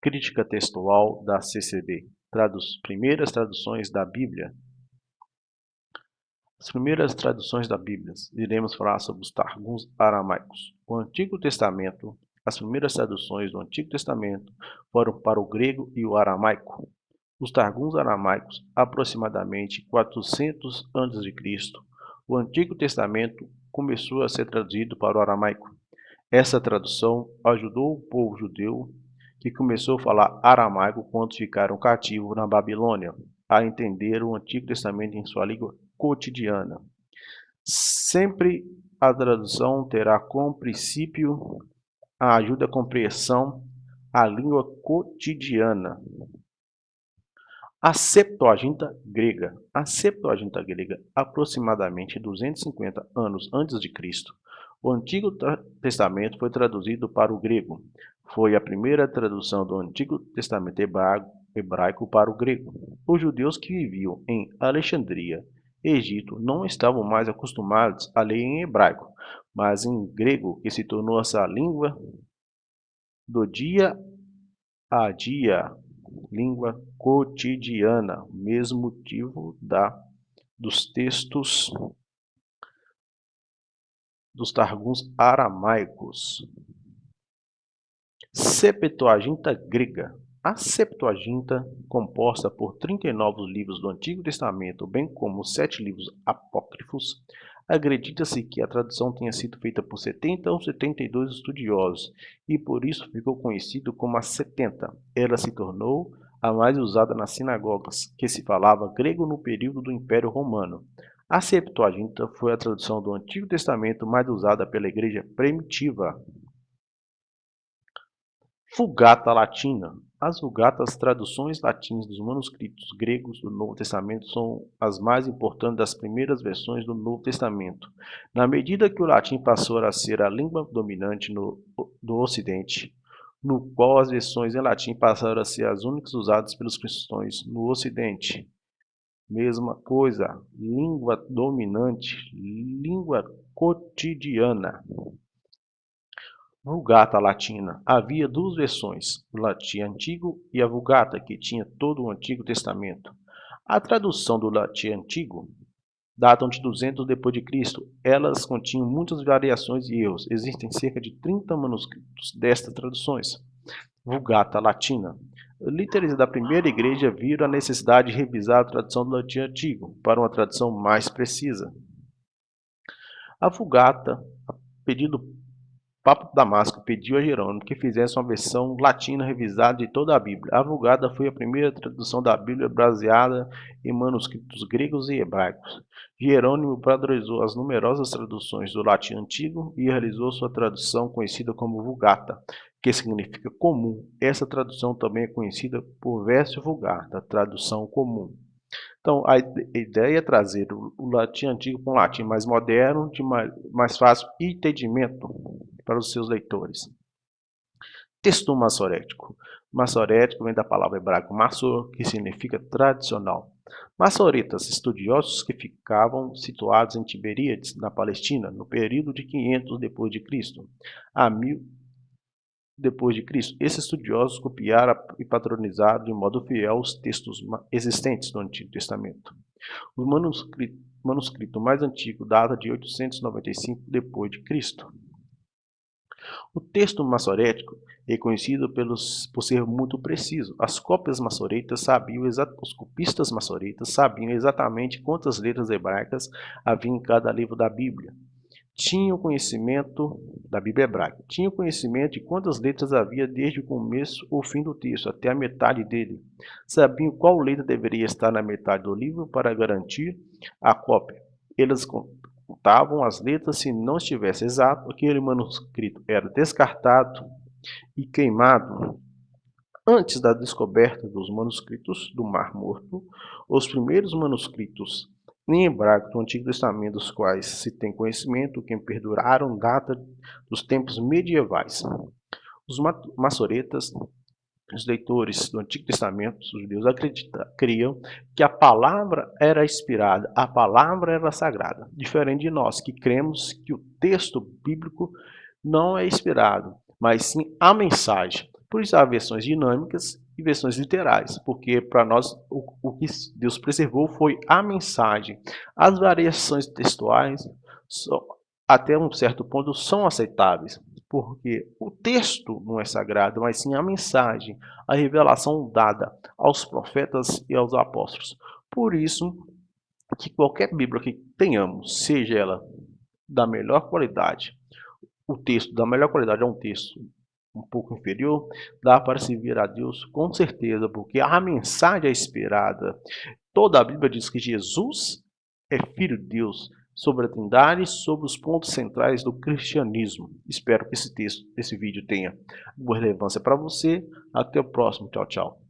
Crítica textual da CCB. Primeiras traduções da Bíblia. As primeiras traduções da Bíblia. Iremos falar sobre os Targums aramaicos. O Antigo Testamento. As primeiras traduções do Antigo Testamento foram para o grego e o aramaico. Os Targums aramaicos, aproximadamente 400 a.C., o Antigo Testamento começou a ser traduzido para o aramaico. Essa tradução ajudou o povo judeu, que começou a falar aramaico quando ficaram cativos na Babilônia, a entender o Antigo Testamento em sua língua cotidiana. Sempre a tradução terá como princípio a ajuda à compreensão a língua cotidiana. A Septuaginta grega. A Septuaginta grega, aproximadamente 250 anos antes de Cristo. O Antigo Testamento foi traduzido para o grego. Foi a primeira tradução do Antigo Testamento hebraico para o grego. Os judeus que viviam em Alexandria, Egito, não estavam mais acostumados a ler em hebraico, mas em grego, que se tornou essa língua do dia a dia, língua cotidiana, mesmo motivo dos textos dos Targums aramaicos. Septuaginta grega. A Septuaginta, composta por 39 livros do Antigo Testamento, bem como 7 livros apócrifos, acredita-se que a tradução tenha sido feita por 70 ou 72 estudiosos, e por isso ficou conhecido como a 70. Ela se tornou a mais usada nas sinagogas, que se falava grego no período do Império Romano. A Septuaginta foi a tradução do Antigo Testamento mais usada pela Igreja primitiva. Vulgata Latina. As Vulgatas, traduções latinas dos manuscritos gregos do Novo Testamento, são as mais importantes das primeiras versões do Novo Testamento. Na medida que o latim passou a ser a língua dominante do Ocidente, no qual as versões em latim passaram a ser as únicas usadas pelos cristãos no Ocidente. Mesma coisa, língua dominante, língua cotidiana. Vulgata Latina. Havia duas versões, o latim antigo e a Vulgata, que tinha todo o Antigo Testamento. A tradução do latim antigo datam de 200 depois de Cristo. Elas continham muitas variações e erros. Existem cerca de 30 manuscritos destas traduções. Vulgata Latina. Líderes da primeira igreja viram a necessidade de revisar a tradução do latim antigo para uma tradução mais precisa. A Vulgata, a pedido do Papa Damasco, pediu a Jerônimo que fizesse uma versão latina revisada de toda a Bíblia. A Vulgata foi a primeira tradução da Bíblia baseada em manuscritos gregos e hebraicos. Jerônimo padronizou as numerosas traduções do latim antigo e realizou sua tradução conhecida como Vulgata, que significa comum. Essa tradução também é conhecida por Versio Vulgata, tradução comum. Então, a ideia é trazer o latim antigo para um latim mais moderno, de mais fácil entendimento para os seus leitores. Texto massorético. Massorético vem da palavra hebraica massor, que significa tradicional. Maçoretas, estudiosos que ficavam situados em Tiberíades, na Palestina, no período de 500 depois de Cristo a 1000 depois de Cristo. Esses estudiosos copiaram e patronizaram de modo fiel os textos existentes do Antigo Testamento. O manuscrito mais antigo data de 895 depois de Cristo. O texto massorético é conhecido por ser muito preciso. As cópias massoretas sabiam os copistas massoretas sabiam exatamente quantas letras hebraicas havia em cada livro da Bíblia. Tinham conhecimento da Bíblia hebraica. Tinham conhecimento de quantas letras havia desde o começo ou fim do texto até a metade dele. Sabiam qual letra deveria estar na metade do livro para garantir a cópia. Eles contavam as letras. Se não estivesse exato, aquele manuscrito era descartado e queimado. Antes da descoberta dos manuscritos do Mar Morto, os primeiros manuscritos em hebraico do Antigo Testamento, dos quais se tem conhecimento, que perduraram, data dos tempos medievais. Os massoretas, os leitores do Antigo Testamento, os judeus, criam que a palavra era inspirada, a palavra era sagrada. Diferente de nós, que cremos que o texto bíblico não é inspirado, mas sim a mensagem. Por isso há versões dinâmicas e versões literais, porque para nós o que Deus preservou foi a mensagem. As variações textuais, até um certo ponto, são aceitáveis, porque o texto não é sagrado, mas sim a mensagem, a revelação dada aos profetas e aos apóstolos. Por isso, que qualquer Bíblia que tenhamos, seja ela da melhor qualidade, o texto da melhor qualidade é um texto um pouco inferior, dá para servir a Deus com certeza, porque a mensagem é esperada. Toda a Bíblia diz que Jesus é Filho de Deus, sobre a Trindade e sobre os pontos centrais do cristianismo. Espero que esse vídeo tenha boa relevância para você. Até o próximo. Tchau, tchau.